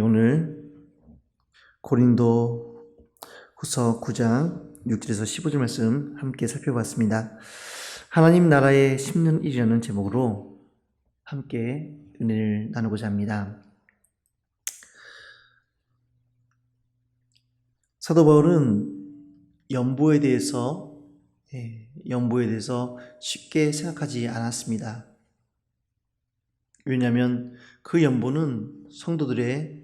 오늘 고린도 후서 9장 6절에서 15절 말씀 함께 살펴봤습니다. 하나님 나라의 10년 1이라는 제목으로 함께 은혜를 나누고자 합니다. 사도 바울은 연보에 대해서 쉽게 생각하지 않았습니다. 왜냐하면 그 연보는 성도들의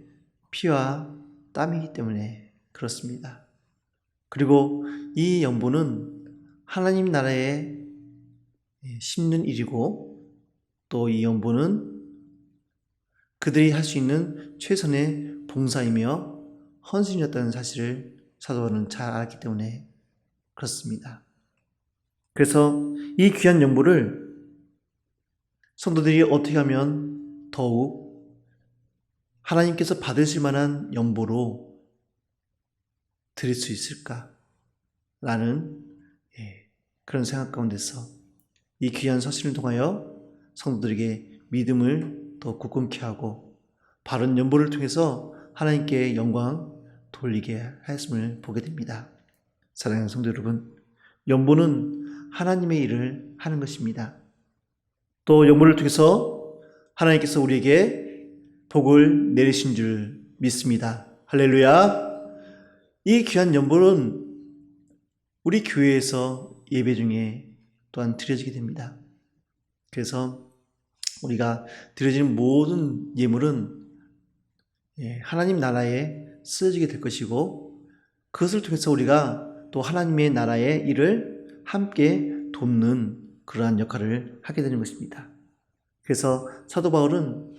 피와 땀이기 때문에 그렇습니다. 그리고 이 연보는 하나님 나라의 심는 일이고, 또 이 연보는 그들이 할 수 있는 최선의 봉사이며 헌신이었다는 사실을 사도 바울은 잘 알았기 때문에 그렇습니다. 그래서 이 귀한 연보를 성도들이 어떻게 하면 더욱 하나님께서 받으실 만한 연보로 드릴 수 있을까라는 그런 생각 가운데서 이 귀한 서신을 통하여 성도들에게 믿음을 더 굳건케 하고 바른 연보를 통해서 하나님께 영광 돌리게 하였음을 보게 됩니다. 사랑하는 성도 여러분, 연보는 하나님의 일을 하는 것입니다. 또 연보를 통해서 하나님께서 우리에게 복을 내리신 줄 믿습니다. 할렐루야! 이 귀한 연보는 우리 교회에서 예배 중에 또한 드려지게 됩니다. 그래서 우리가 드려지는 모든 예물은 하나님 나라에 쓰여지게 될 것이고, 그것을 통해서 우리가 또 하나님의 나라의 일을 함께 돕는 그러한 역할을 하게 되는 것입니다. 그래서 사도 바울은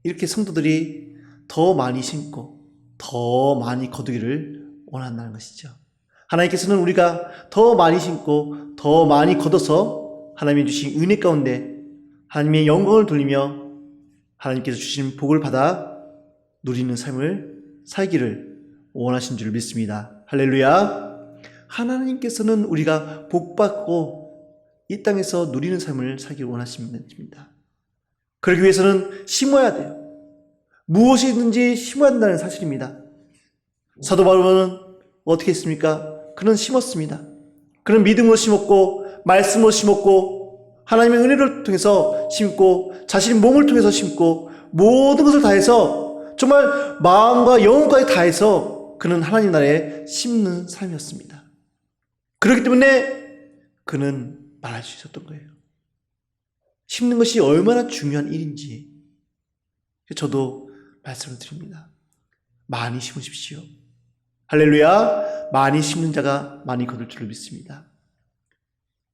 이렇게 성도들이 더 많이 심고 더 많이 거두기를 원한다는 것이죠. 하나님께서는 우리가 더 많이 심고 더 많이 거둬서 하나님이 주신 은혜 가운데 하나님의 영광을 돌리며 하나님께서 주신 복을 받아 누리는 삶을 살기를 원하신 줄 믿습니다. 할렐루야! 하나님께서는 우리가 복받고 이 땅에서 누리는 삶을 살기를 원하십니다. 그러기 위해서는 심어야 돼요. 무엇이든지 심어야 한다는 사실입니다. 사도 바울은 어떻게 했습니까? 그는 심었습니다. 그는 믿음으로 심었고, 말씀으로 심었고, 하나님의 은혜를 통해서 심고, 자신의 몸을 통해서 심고, 모든 것을 다해서 정말 마음과 영혼까지 다해서 그는 하나님 나라에 심는 삶이었습니다. 그렇기 때문에 그는 말할 수 있었던 거예요. 심는 것이 얼마나 중요한 일인지 저도 말씀을 드립니다. 많이 심으십시오. 할렐루야! 많이 심는 자가 많이 거둘 줄을 믿습니다.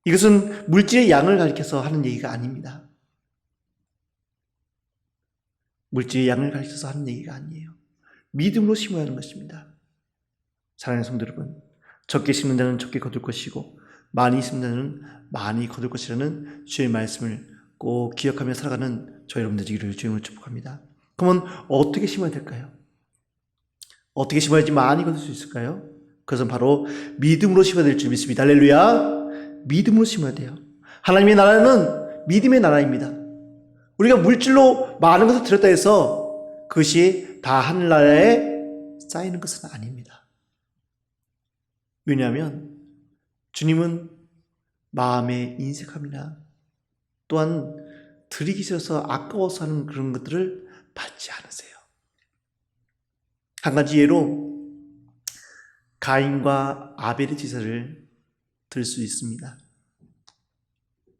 이것은 물질의 양을 가리켜서 하는 얘기가 아닙니다. 물질의 양을 가리켜서 하는 얘기가 아니에요. 믿음으로 심어야 하는 것입니다. 사랑하는 성도 여러분, 적게 심는 자는 적게 거둘 것이고 많이 심는 자는 많이 거둘 것이라는 주의 말씀을 꼭 기억하며 살아가는 저희 여러분들 되기를 주님으로 축복합니다. 그러면 어떻게 심어야 될까요? 어떻게 심어야지 많이 거둘 수 있을까요? 그것은 바로 믿음으로 심어야 될 줄 믿습니다. 할렐루야! 믿음으로 심어야 돼요. 하나님의 나라는 믿음의 나라입니다. 우리가 물질로 많은 것을 드렸다 해서 그것이 다 하늘나라에 쌓이는 것은 아닙니다. 왜냐하면 주님은 마음의 인색함이나 또한 드리기 싫어서 아까워서 하는 그런 것들을 받지 않으세요. 한 가지 예로 가인과 아벨의 제사를 들 수 있습니다.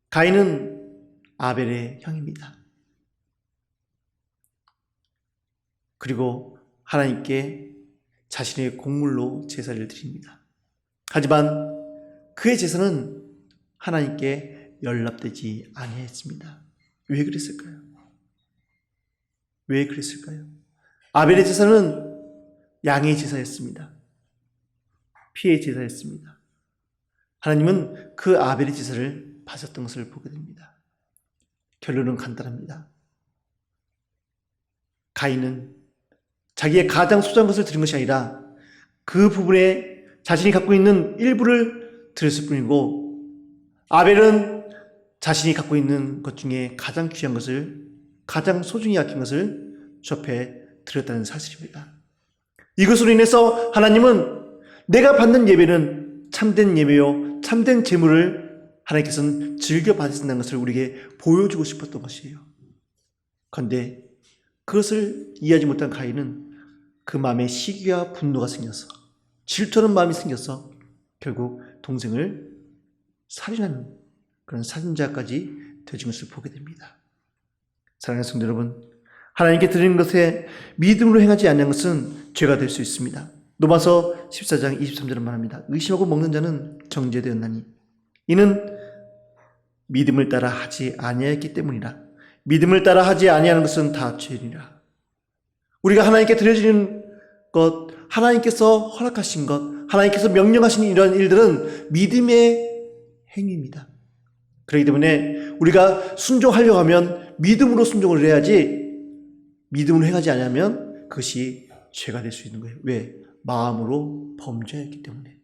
가인은 아벨의 형입니다. 그리고 하나님께 자신의 곡물로 제사를 드립니다. 하지만 그의 제사는 하나님께 연락되지 아니했습니다. 왜 그랬을까요? 왜 그랬을까요? 아벨의 제사는 양의 제사였습니다. 피의 제사였습니다. 하나님은 그 아벨의 제사를 받았던 것을 보게 됩니다. 결론은 간단합니다. 가인은 자기의 가장 소중한 것을 드린 것이 아니라 그 부분에 자신이 갖고 있는 일부를 드렸을 뿐이고, 아벨은 자신이 갖고 있는 것 중에 가장 귀한 것을, 가장 소중히 아낀 것을 주 앞에 드렸다는 사실입니다. 이것으로 인해서 하나님은 내가 받는 예배는 참된 예배요, 참된 제물을 하나님께서는 즐겨 받으신다는 것을 우리에게 보여주고 싶었던 것이에요. 그런데 그것을 이해하지 못한 가인은 그 마음에 시기와 분노가 생겨서, 질투하는 마음이 생겨서 결국 동생을 살인하는 그런 살인자까지 되진 것을 보게 됩니다. 사랑하는 성도 여러분, 하나님께 드리는 것에 믿음으로 행하지 않는 것은 죄가 될 수 있습니다. 로마서 14장 23절은 말합니다. 의심하고 먹는 자는 정죄되었나니 이는 믿음을 따라 하지 아니하였기 때문이라. 믿음을 따라 하지 아니하는 것은 다 죄니라. 우리가 하나님께 드려지는 것, 하나님께서 허락하신 것, 하나님께서 명령하신 이런 일들은 믿음의 행위입니다. 그렇기 때문에 우리가 순종하려고 하면 믿음으로 순종을 해야지, 믿음으로 행하지 않으면 그것이 죄가 될 수 있는 거예요. 왜? 마음으로 범죄했기 때문에.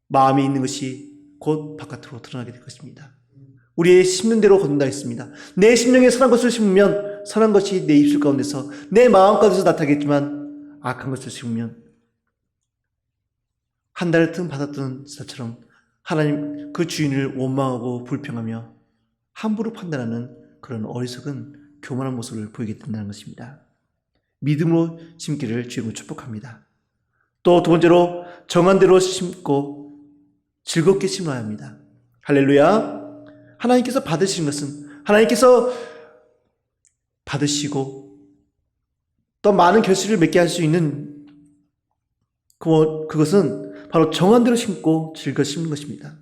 마음에 있는 것이 곧 바깥으로 드러나게 될 것입니다. 우리의 심는 대로 거둔다 했습니다. 내 심령에 선한 것을 심으면 선한 것이 내 입술 가운데서, 내 마음 가운데서 나타나겠지만 악한 것을 심으면 한 달을 틈 받았던 자처럼 하나님 그 주인을 원망하고 불평하며 함부로 판단하는 그런 어리석은 교만한 모습을 보이게 된다는 것입니다. 믿음으로 심기를 주님을 축복합니다. 또 두 번째로 정한 대로 심고 즐겁게 심어야 합니다. 할렐루야. 하나님께서 받으시는 것은, 하나님께서 받으시고 또 많은 결실을 맺게 할 수 있는 그것은 바로 정한 대로 심고 즐겨 심는 것입니다.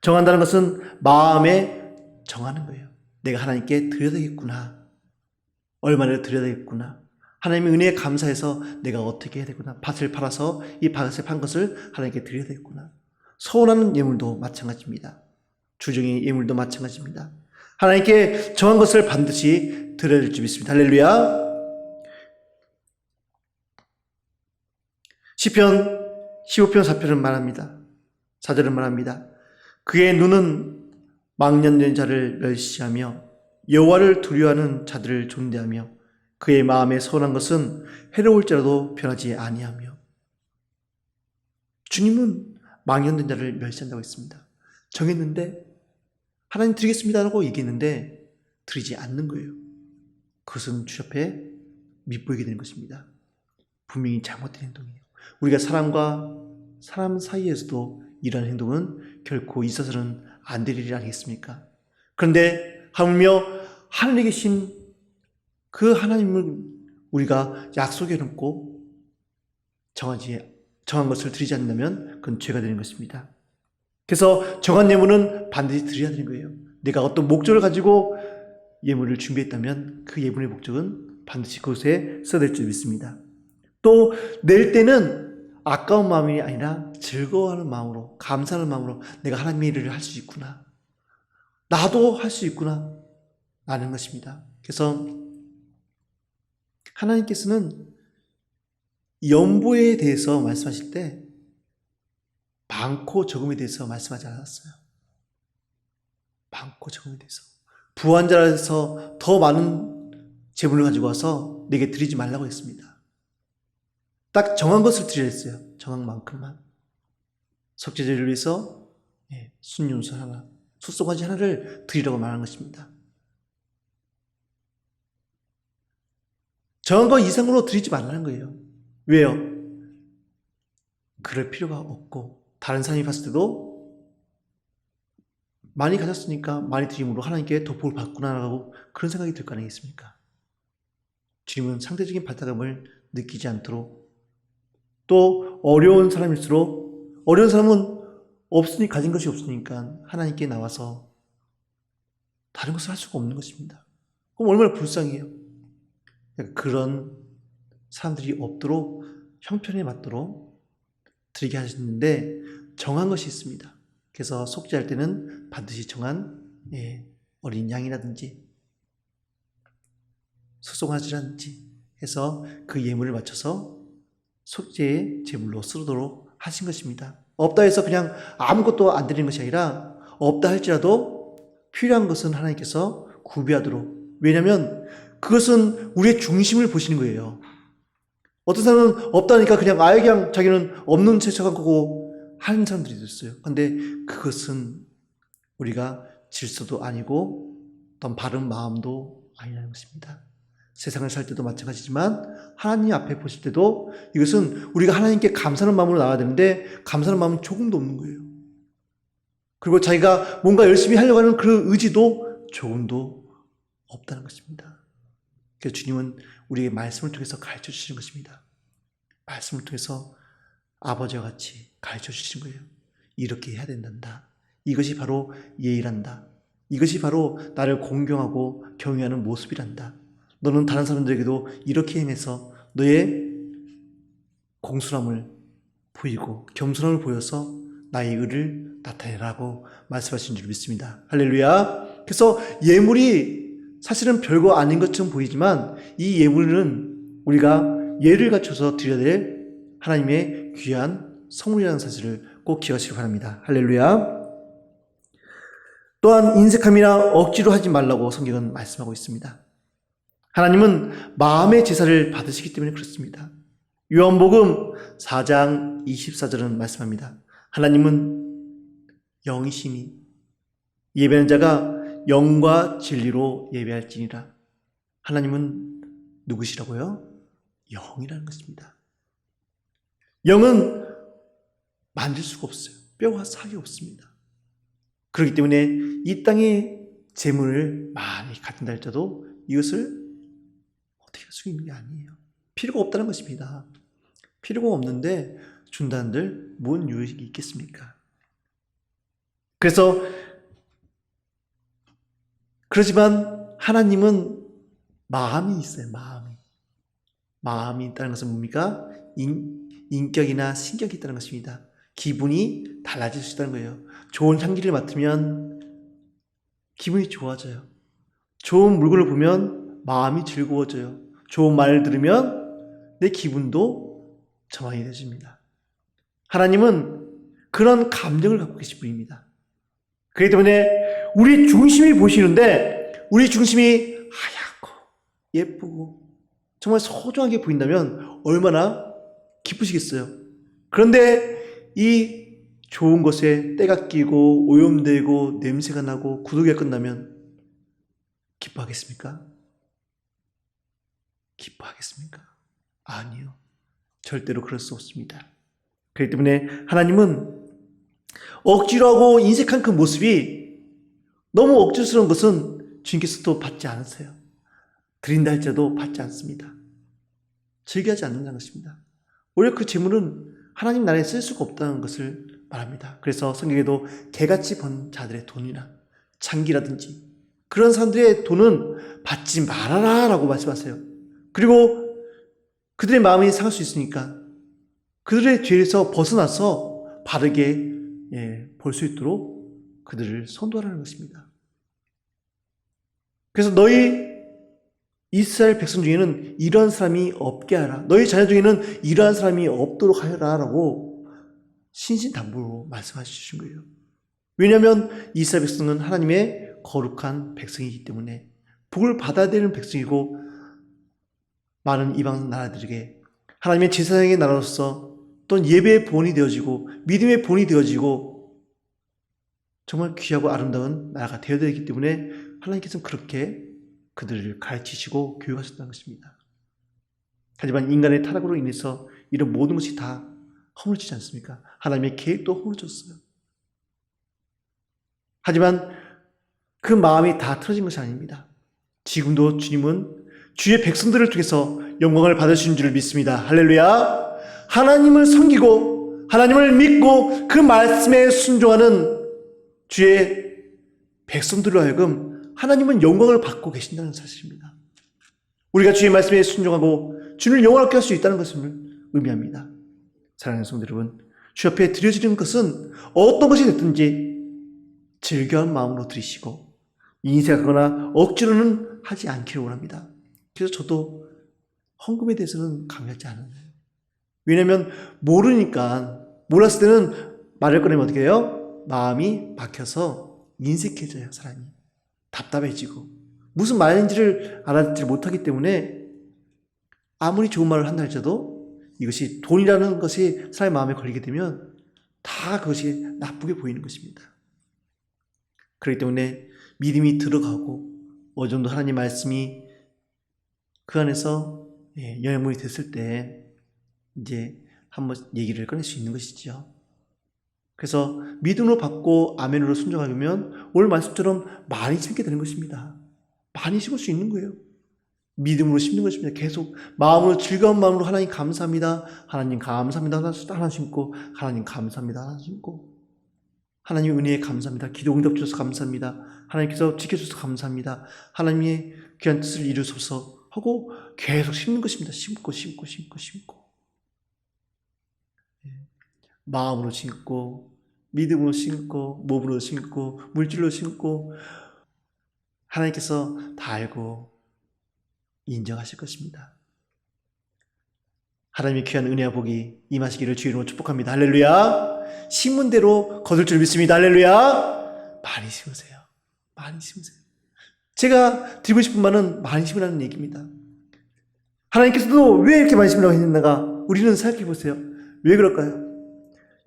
정한다는 것은 마음에 정하는 거예요. 내가 하나님께 드려야 되겠구나. 얼마나 드려야 되겠구나. 하나님의 은혜에 감사해서 내가 어떻게 해야 되구나. 밭을 팔아서 이 밭을 판 것을 하나님께 드려야 되겠구나. 서운하는 예물도 마찬가지입니다. 주정의 예물도 마찬가지입니다. 하나님께 정한 것을 반드시 드려야 될 줄 믿습니다. 할렐루야. 시편 15편 4편은 말합니다. 4절은 말합니다. 그의 눈은 망령된 자를 멸시하며 여호와를 두려워하는 자들을 존대하며 그의 마음에 선한 것은 해로울지라도 변하지 아니하며. 주님은 망령된 자를 멸시한다고 했습니다. 정했는데 하나님 드리겠습니다라고 얘기했는데 드리지 않는 거예요. 그것은 주 앞에 밉보이게 되는 것입니다. 분명히 잘못된 행동이에요. 우리가 사람 사이에서도 이런 행동은 결코 있어서는 안 될 일이 아니겠습니까? 그런데 하물며 하늘에 계신 그 하나님을 우리가 약속해 놓고 정한 것을 드리지 않는다면 그건 죄가 되는 것입니다. 그래서 정한 예물은 반드시 드려야 되는 거예요. 내가 어떤 목적을 가지고 예물을 준비했다면 그 예물의 목적은 반드시 그곳에 써야 될 줄 믿습니다. 또 낼 때는 아까운 마음이 아니라 즐거워하는 마음으로, 감사하는 마음으로 내가 하나님의 일을 할 수 있구나, 나도 할 수 있구나 라는 것입니다. 그래서 하나님께서는 연보에 대해서 말씀하실 때 많고 적음에 대해서 말씀하지 않았어요. 많고 적음에 대해서. 부한 자라서 더 많은 재물을 가지고 와서 내게 드리지 말라고 했습니다. 딱 정한 것을 드리라 했어요. 정한 만큼만. 속죄제를 위해서 순윤수 하나, 숫송아지 하나를 드리라고 말한 것입니다. 정한 것 이상으로 드리지 말라는 거예요. 왜요? 그럴 필요가 없고 다른 사람이 봤을 때도 많이 가졌으니까 많이 드림으로 하나님께 더 복을 받구나라고 그런 생각이 들 거 아니겠습니까? 주님은 상대적인 발달감을 느끼지 않도록, 또 어려운 사람일수록, 어려운 사람은 없으니 가진 것이 없으니까 하나님께 나와서 다른 것을 할 수가 없는 것입니다. 그럼 얼마나 불쌍해요. 그런 사람들이 없도록 형편에 맞도록 드리게 하셨는데 정한 것이 있습니다. 그래서 속죄할 때는 반드시 정한 어린 양이라든지 소송아지라든지 해서 그 예물을 맞춰서 속죄의 제물로 쓰도록 하신 것입니다. 없다 해서 그냥 아무것도 안 드리는 것이 아니라 없다 할지라도 필요한 것은 하나님께서 구비하도록. 왜냐하면 그것은 우리의 중심을 보시는 거예요. 어떤 사람은 없다니까 그냥 아예 그냥 자기는 없는 채 생각하고 하는 사람들이 있어요. 근데 그것은 우리가 질서도 아니고 어떤 바른 마음도 아니라는 것입니다. 세상을 살 때도 마찬가지지만 하나님 앞에 보실 때도 이것은 우리가 하나님께 감사하는 마음으로 나와야 되는데 감사하는 마음은 조금도 없는 거예요. 그리고 자기가 뭔가 열심히 하려고 하는 그 의지도 조금도 없다는 것입니다. 그래서 주님은 우리에게 말씀을 통해서 가르쳐 주시는 것입니다. 말씀을 통해서 아버지와 같이 가르쳐 주시는 거예요. 이렇게 해야 된단다. 이것이 바로 예의란다. 이것이 바로 나를 공경하고 경외하는 모습이란다. 너는 다른 사람들에게도 이렇게 행해서 너의 공손함을 보이고 겸손함을 보여서 나의 의를 나타내라고 말씀하신 줄 믿습니다. 할렐루야. 그래서 예물이 사실은 별거 아닌 것처럼 보이지만 이 예물은 우리가 예를 갖춰서 드려야 될 하나님의 귀한 선물이라는 사실을 꼭 기억하시기 바랍니다. 할렐루야. 또한 인색함이나 억지로 하지 말라고 성경은 말씀하고 있습니다. 하나님은 마음의 제사를 받으시기 때문에 그렇습니다. 요한복음 4장 24절은 말씀합니다. 하나님은 영이시니 예배하는 자가 영과 진리로 예배할지니라. 하나님은 누구시라고요? 영이라는 것입니다. 영은 만질 수가 없어요. 뼈와 살이 없습니다. 그렇기 때문에 이 땅에 재물을 많이 갖는다 할지라도 이것을 어떻게 할 수 있는 게 아니에요. 필요가 없다는 것입니다. 필요가 없는데 준다는들 뭔 유익이 있겠습니까? 그래서 그렇지만 하나님은 마음이 있어요. 마음이 있다는 것은 뭡니까? 인격이나 신격이 있다는 것입니다. 기분이 달라질 수 있다는 거예요. 좋은 향기를 맡으면 기분이 좋아져요. 좋은 물건을 보면 마음이 즐거워져요. 좋은 말을 들으면 내 기분도 전환이 되집니다. 하나님은 그런 감정을 갖고 계신 분입니다. 그렇기 때문에 우리 중심이 보시는데 우리 중심이 하얗고 예쁘고 정말 소중하게 보인다면 얼마나 기쁘시겠어요. 그런데 이 좋은 것에 때가 끼고 오염되고 냄새가 나고 구더기가 끝나면 기뻐하겠습니까? 기뻐하겠습니까? 아니요. 절대로 그럴 수 없습니다. 그렇기 때문에 하나님은 억지로 하고 인색한 그 모습이 너무 억지스러운 것은 주님께서도 받지 않으세요. 드린다 할지라도 받지 않습니다. 즐겨하지 않는다는 것입니다. 오히려 그 재물은 하나님 나라에 쓸 수가 없다는 것을 말합니다. 그래서 성경에도 개같이 번 자들의 돈이나 창기라든지 그런 사람들의 돈은 받지 말아라 라고 말씀하세요. 그리고 그들의 마음이 상할 수 있으니까 그들의 죄에서 벗어나서 바르게 볼 수 있도록 그들을 선도하라는 것입니다. 그래서 너희 이스라엘 백성 중에는 이러한 사람이 없게 하라. 너희 자녀 중에는 이러한 사람이 없도록 하여라 라고 신신당부로 말씀하시신 거예요. 왜냐하면 이스라엘 백성은 하나님의 거룩한 백성이기 때문에 복을 받아야 되는 백성이고 많은 이방 나라들에게 하나님의 제사장의 나라로서 또는 예배의 본이 되어지고 믿음의 본이 되어지고 정말 귀하고 아름다운 나라가 되어야 되기 때문에 하나님께서는 그렇게 그들을 가르치시고 교육하셨다는 것입니다. 하지만 인간의 타락으로 인해서 이런 모든 것이 다 허물어지지 않습니까? 하나님의 계획도 허물어졌어요. 하지만 그 마음이 다 틀어진 것이 아닙니다. 지금도 주님은 주의 백성들을 통해서 영광을 받으신 줄 믿습니다. 할렐루야. 하나님을 섬기고 하나님을 믿고 그 말씀에 순종하는 주의 백성들로 하여금 하나님은 영광을 받고 계신다는 사실입니다. 우리가 주의 말씀에 순종하고 주를 영광롭게 할 수 있다는 것을 의미합니다. 사랑하는 성도 여러분, 주 앞에 드려지는 것은 어떤 것이 됐든지 즐거운 마음으로 드리시고 인색하거나 억지로는 하지 않기를 원합니다. 그래서 저도 헌금에 대해서는 강요하지 않아요. 왜냐하면 모르니까, 몰랐을 때는 말을 꺼내면 어떻게 해요? 마음이 막혀서 인색해져요, 사람이. 답답해지고 무슨 말인지를 알아듣지 못하기 때문에 아무리 좋은 말을 한다 할지라도 이것이 돈이라는 것이 사람의 마음에 걸리게 되면 다 그것이 나쁘게 보이는 것입니다. 그렇기 때문에 믿음이 들어가고 어느 정도 하나님 말씀이 그 안에서 영향력이 됐을 때 이제 한번 얘기를 꺼낼 수 있는 것이죠. 그래서 믿음으로 받고 아멘으로 순종하면 오늘 말씀처럼 많이 심게 되는 것입니다. 많이 심을 수 있는 거예요. 믿음으로 심는 것입니다. 계속 마음으로 즐거운 마음으로 하나님 감사합니다. 하나님 감사합니다. 하나 심고 하나님 감사합니다. 하나 심고 하나님 은혜에 감사합니다. 기도 응답 주셔서 감사합니다. 하나님께서 지켜주셔서 감사합니다. 하나님의 귀한 뜻을 이루소서 하고 계속 심는 것입니다. 심고 마음으로 심고 믿음으로 심고 몸으로 심고 물질로 심고 하나님께서 다 알고 인정하실 것입니다. 하나님의 귀한 은혜와 복이 임하시기를 주의 이름으로 축복합니다. 할렐루야. 심은 대로 거둘 줄 믿습니다. 할렐루야. 많이 심으세요. 많이 심으세요. 제가 드리고 싶은 말은 많이 심으라는 얘기입니다. 하나님께서도 왜 이렇게 많이 심으라고 했는가? 우리는 생각해 보세요. 왜 그럴까요?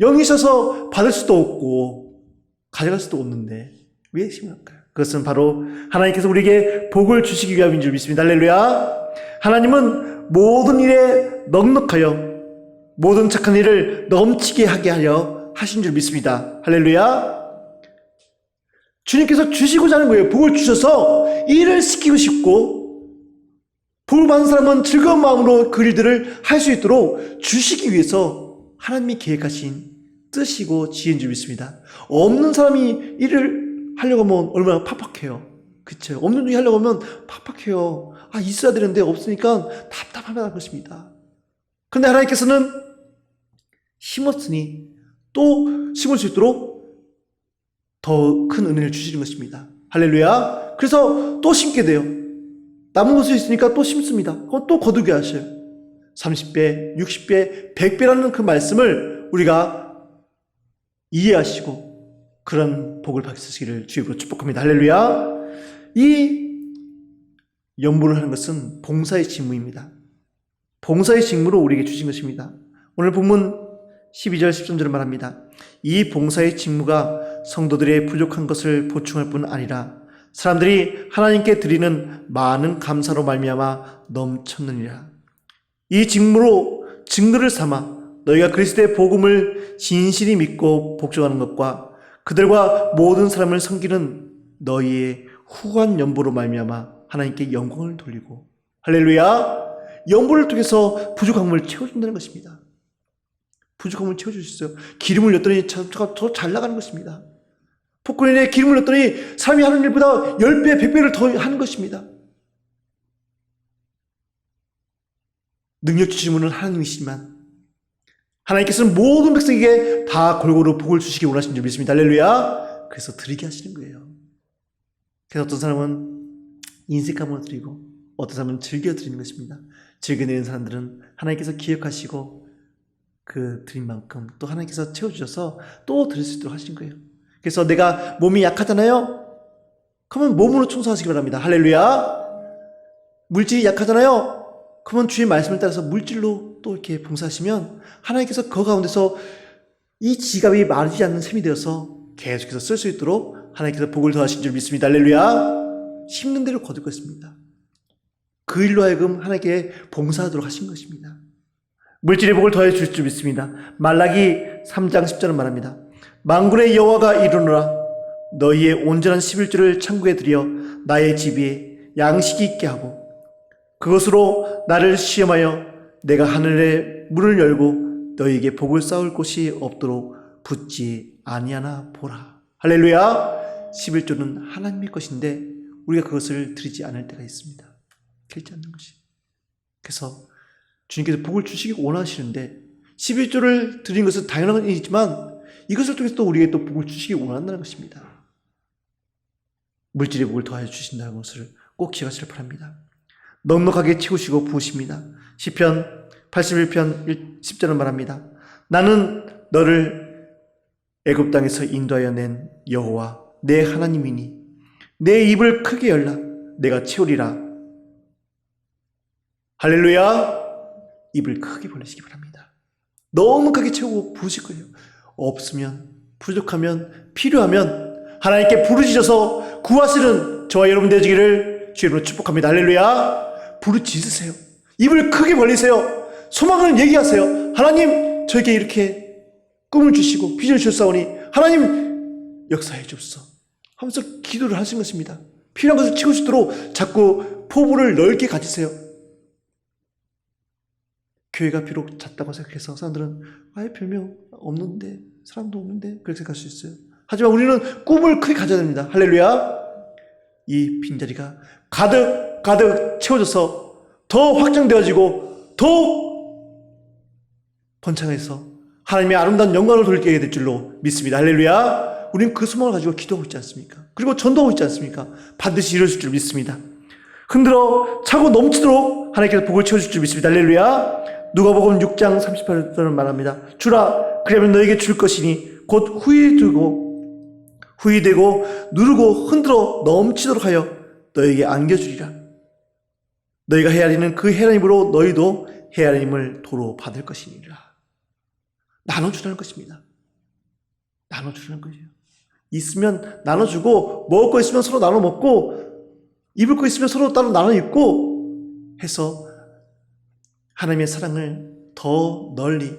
영이셔서 받을 수도 없고 가져갈 수도 없는데 왜 심을까요? 그것은 바로 하나님께서 우리에게 복을 주시기 위함인 줄 믿습니다. 할렐루야. 하나님은 모든 일에 넉넉하여 모든 착한 일을 넘치게 하게 하려 하신 줄 믿습니다. 할렐루야. 주님께서 주시고자 하는 거예요. 복을 주셔서 일을 시키고 싶고 복을 받은 사람은 즐거운 마음으로 그 일들을 할 수 있도록 주시기 위해서 하나님이 계획하신 뜻이고 지혜인 줄 믿습니다. 없는 사람이 일을 하려고 하면 얼마나 팍팍해요. 그쵸? 없는 중에 하려고 하면 팍팍해요. 있어야 되는데 없으니까 답답하다는 것입니다. 그런데 하나님께서는 심었으니 또 심을 수 있도록 더 큰 은혜를 주시는 것입니다. 할렐루야. 그래서 또 심게 돼요. 남은 것이 있으니까 또 심습니다. 그건 또 거두게 하셔요. 30배, 60배, 100배라는 그 말씀을 우리가 이해하시고 그런 복을 받으시기를 주님으로 축복합니다. 할렐루야. 이 연보를 하는 것은 봉사의 직무입니다. 봉사의 직무로 우리에게 주신 것입니다. 오늘 본문 12절 13절을 말합니다. 이 봉사의 직무가 성도들의 부족한 것을 보충할 뿐 아니라 사람들이 하나님께 드리는 많은 감사로 말미암아 넘쳤느니라. 이 직무로 증거를 삼아 너희가 그리스도의 복음을 진실히 믿고 복종하는 것과 그들과 모든 사람을 섬기는 너희의 후한 연보로 말미암아 하나님께 영광을 돌리고 할렐루야. 연보를 통해서 부족함을 채워준다는 것입니다. 부족함을 채워줄 수 있어요. 기름을 넣었더니 차가 더 잘 나가는 것입니다. 폭군에 기름을 넣었더니 사람이 하는 일보다 10배, 100배를 더 하는 것입니다. 능력 주시는 분은 하나님이시지만 하나님께서는 모든 백성에게 다 골고루 복을 주시기 원하시는 줄 믿습니다. 할렐루야. 그래서 드리게 하시는 거예요. 그래서 어떤 사람은 인색감으로 드리고 어떤 사람은 즐겨 드리는 것입니다. 즐겨 드리는 사람들은 하나님께서 기억하시고 그 드린 만큼 또 하나님께서 채워주셔서 또 드릴 수 있도록 하신 거예요. 그래서 내가 몸이 약하잖아요. 그러면 몸으로 청소하시기 바랍니다. 할렐루야. 물질이 약하잖아요. 그러면 주의 말씀을 따라서 물질로 또 이렇게 봉사하시면 하나님께서 그 가운데서 이 지갑이 마르지 않는 셈이 되어서 계속해서 쓸 수 있도록 하나님께서 복을 더하신 줄 믿습니다. 할렐루야. 심는 대로 거둘 것입니다. 그 일로 하여금 하나님께 봉사하도록 하신 것입니다. 물질의 복을 더해 주실 줄 믿습니다. 말라기 3장 10절은 말합니다. 만군의 여호와가 이르노라. 너희의 온전한 11조를 창고에 들여 나의 집에 양식이 있게 하고 그것으로 나를 시험하여 내가 하늘의 문을 열고 너희에게 복을 쌓을 곳이 없도록 붙지 아니하나 보라. 할렐루야. 11조는 하나님의 것인데 우리가 그것을 드리지 않을 때가 있습니다. 드리지 않는 것이. 그래서 주님께서 복을 주시기 원하시는데 11조를 드린 것은 당연한 일이지만 이것을 통해서 또 우리에게 또 복을 주시기 원한다는 것입니다. 물질의 복을 더하여 주신다는 것을 꼭 기억하시길 바랍니다. 넉넉하게 채우시고 부으십니다. 시편 81편 10절은 말합니다. 나는 너를 애굽 땅에서 인도하여 낸 여호와 내 하나님이니 내 입을 크게 열라 내가 채우리라. 할렐루야. 입을 크게 벌리시기 바랍니다. 너무 크게 채우고 부으실 거예요. 없으면, 부족하면, 필요하면 하나님께 부르짖어서 구하시는 저와 여러분 되시기를 주님으로 축복합니다. 할렐루야. 부르짖으세요. 입을 크게 벌리세요. 소망을 얘기하세요. 하나님, 저에게 이렇게 꿈을 주시고 비전을 주셨사오니 하나님 역사해 주옵소서 하면서 기도를 하신 것입니다. 필요한 것을 채울 수 있도록 자꾸 포부를 넓게 가지세요. 교회가 비록 작다고 생각해서 사람들은 아예 별명 없는데, 사람도 없는데 그렇게 생각할 수 있어요. 하지만 우리는 꿈을 크게 가져야 됩니다. 할렐루야. 이 빈자리가 가득 채워져서 더 확장되어지고 더 번창해서 하나님의 아름다운 영광을 돌리게 될 줄로 믿습니다. 할렐루야. 우리는 그 소망을 가지고 기도하고 있지 않습니까? 그리고 전도하고 있지 않습니까? 반드시 이루어질 줄 믿습니다. 흔들어 차고 넘치도록 하나님께서 복을 채워줄 줄 믿습니다. 할렐루야. 누가복음 6장 38절은 말합니다. 주라, 그러면 너에게 줄 것이니 곧 후이되고 누르고 흔들어 넘치도록 하여 너에게 안겨주리라. 너희가 헤아리는 그 헤아림으로 너희도 헤아림을 도로 받을 것이니라. 나눠주라는 것입니다. 나눠주라는 거예요. 있으면 나눠주고, 먹을 거 있으면 서로 나눠 먹고, 입을 거 있으면 서로 따로 나눠 입고 해서 하나님의 사랑을 더 널리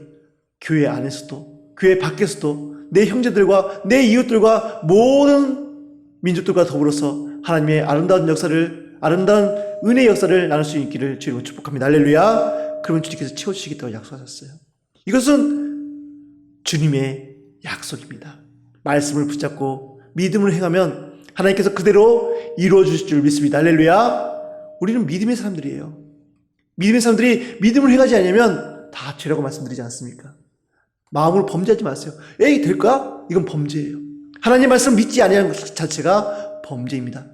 교회 안에서도 교회 밖에서도 내 형제들과 내 이웃들과 모든 민족들과 더불어서 하나님의 아름다운 은혜의 역사를 나눌 수 있기를 주님으로 축복합니다. 할렐루야. 그러면 주님께서 채워주시겠다고 약속하셨어요. 이것은 주님의 약속입니다. 말씀을 붙잡고 믿음을 행하면 하나님께서 그대로 이루어 주실 줄 믿습니다. 할렐루야. 우리는 믿음의 사람들이에요. 믿음의 사람들이 믿음을 행하지 않으면 다 죄라고 말씀드리지 않습니까? 마음으로 범죄하지 마세요. 에이, 될까? 이건 범죄예요. 하나님의 말씀을 믿지 아니하는 것 자체가 범죄입니다.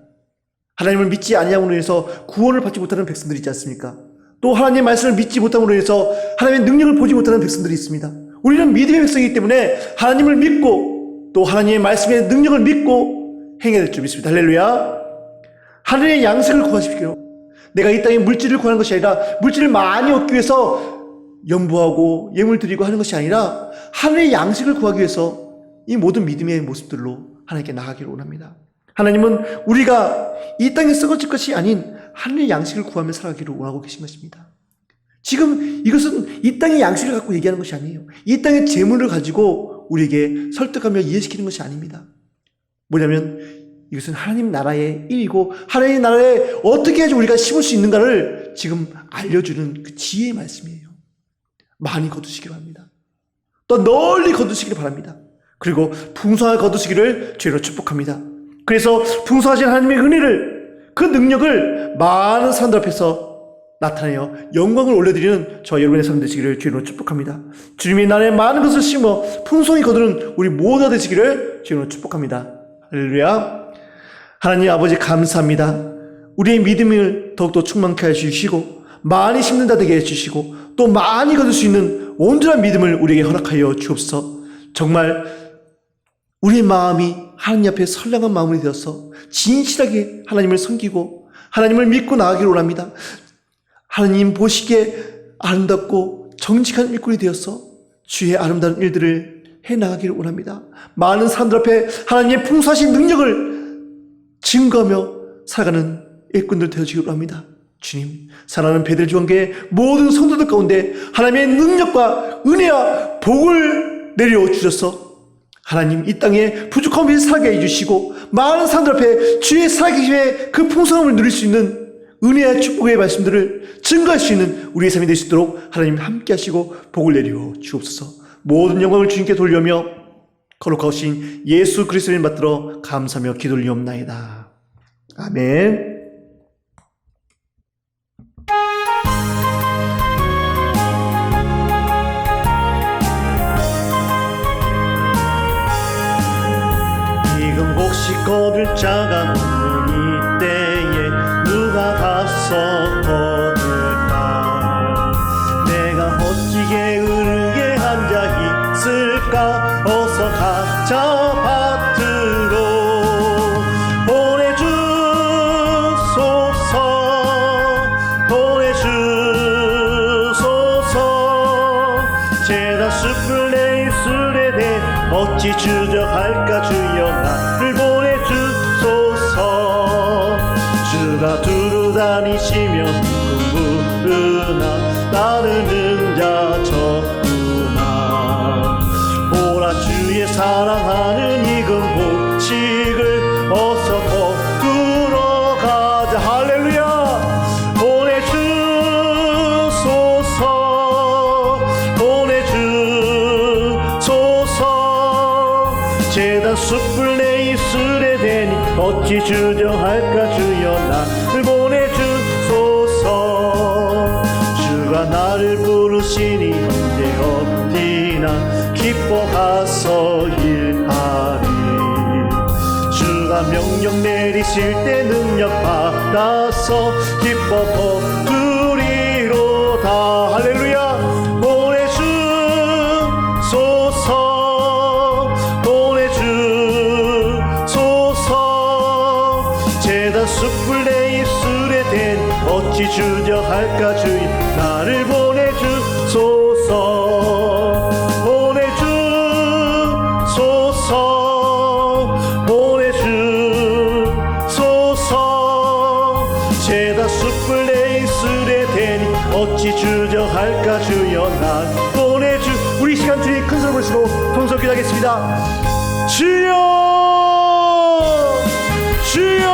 하나님을 믿지 아니함으로 인해서 구원을 받지 못하는 백성들이 있지 않습니까? 또 하나님의 말씀을 믿지 못함으로 인해서 하나님의 능력을 보지 못하는 백성들이 있습니다. 우리는 믿음의 백성이기 때문에 하나님을 믿고 또 하나님의 말씀의 능력을 믿고 행해야 될 줄 믿습니다. 할렐루야. 하늘의 양식을 구하십시오. 내가 이 땅에 물질을 구하는 것이 아니라 물질을 많이 얻기 위해서 연부하고 예물 드리고 하는 것이 아니라 하늘의 양식을 구하기 위해서 이 모든 믿음의 모습들로 하나님께 나가기를 원합니다. 하나님은 우리가 이 땅에 썩어질 것이 아닌 하늘의 양식을 구하며 살아가기를 원하고 계신 것입니다. 지금 이것은 이 땅의 양식을 갖고 얘기하는 것이 아니에요. 이 땅의 재물을 가지고 우리에게 설득하며 이해시키는 것이 아닙니다. 뭐냐면 이것은 하나님 나라의 일이고 하나님 나라에 어떻게 해야지 우리가 심을 수 있는가를 지금 알려주는 그 지혜의 말씀이에요. 많이 거두시기 바랍니다. 또 널리 거두시기를 바랍니다. 그리고 풍성하게 거두시기를 주로 축복합니다. 그래서 풍성하신 하나님의 은혜를, 그 능력을 많은 사람들 앞에서 나타내어 영광을 올려드리는 저 여러분의 삶 되시기를 주로 축복합니다. 주님의 나라에 많은 것을 심어 풍성히 거두는 우리 모두가 되시기를 주로 축복합니다. 할렐루야. 하나님 아버지 감사합니다. 우리의 믿음을 더욱더 충만케 해주시고 많이 심는 자 되게 해주시고 또 많이 거둘 수 있는 온전한 믿음을 우리에게 허락하여 주옵소서. 정말 우리의 마음이 하나님 앞에 선량한 마음이 되어서 진실하게 하나님을 섬기고 하나님을 믿고 나아가기를 원합니다. 하나님 보시기에 아름답고 정직한 일꾼이 되어서 주의 아름다운 일들을 해나가기를 원합니다. 많은 사람들 앞에 하나님의 풍성하신 능력을 증거하며 살아가는 일꾼들 되어주기로 합니다. 주님, 사랑하는 베들주간교회 모든 성도들 가운데 하나님의 능력과 은혜와 복을 내려주셔서 하나님 이 땅에 부족함을 살게 해주시고 많은 사람들 앞에 주의 살아계심의 그 풍성함을 누릴 수 있는 은혜와 축복의 말씀들을 증거할 수 있는 우리의 삶이 될 수 있도록 하나님 함께 하시고 복을 내려 주옵소서. 모든 영광을 주님께 돌려며 거룩하신 예수 그리스도를 받들어 감사하며 기도 올리옵나이다. 아멘. 이금 곡식 거둘 자가 없는 이때에 누가 가서 거둘까? 내가 멋지게 으르게 앉아 있을까? 어서 각자 밭으로 보내주소. 어찌 주저할까 주여 나를 보내주소서. 주가 두루 다니시며 부르나 따르는 자 적구나. 보라 주의 사랑하는 익은 곡식을 어서 거두러 가자. 할렐루야. 보내주소서 보내주소서. 제단 숯불 내 입술에 대니 어찌 주저할까 주여 나를 보내주소서. 주가 나를 부르시니 언제 어디나 기뻐하서 일하리. 주가 명령 내리실 때 능력 받아서 기뻐 거두리로다. 할렐루야. 보내주소서 보내주소서. 제단 숯불 내 입술에 댄 어찌 주저할까 주여 나를 보내주소서. 보내주소서 보내주소서. 제단 숯불 내 입술에 대니 어찌 주저할까 주여 날 보내주. 우리 시간 주님 큰 소리 부르시고 동서 기도하겠습니다. 주여 주여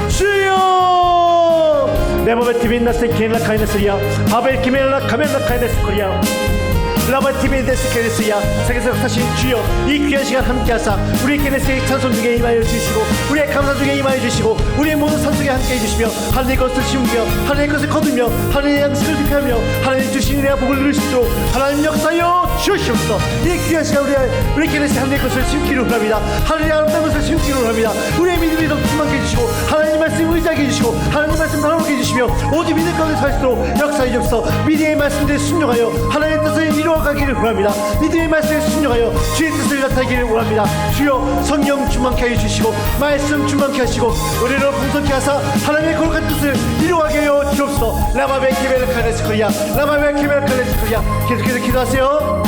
주여. 내 몸에 팀이 나스 케일라 카이네스야 아벨 키멜라 카멜라 카이네스 코리아 라바티미 데스케레스야. 세계에서 사신 주여 이 귀한 시간 함께하사 우리 케네스의 찬송 중에 임하여 주시고 우리의 감사 중에 임하여 주시고 우리의 모든 삶 속에 함께해 주시며 하나님의 것을 심으며 하나님의 것을 거두며 하나님의 양식을 지켜하며 하나님 주신 은혜와 복을 누릴 수 있도록 하나님 역사여 주시옵소서. 이 귀한 시간 우리 케네스의 하나님의 것을 심기로 합니다. 하나님의 아름다운 것을 심기로 합니다. 우리의 믿음이 더 충만케 해주시고 하나님 말씀 의지하게 해주시고 하나님 말씀 바라보게 해주시며 오직 믿음 가운데 살 수 있도록 역사해 주옵소서. 믿음의 말씀들을 순종하여 하나님의 뜻을 이루어 가기를 원합니다. 믿음의 말씀에 순종하여 주의 뜻을 나타내기를 원합니다. 주여 성령 충만케 하여 주시고 말씀 충만케 하시고 우리를 풍성케 하사 하나님의 거룩한 뜻을 이루어가게 하여 주옵소서. 라마베 케벨 카레스 코리아 라마베 케벨 카레스 코리아. 계속해서 기도하세요.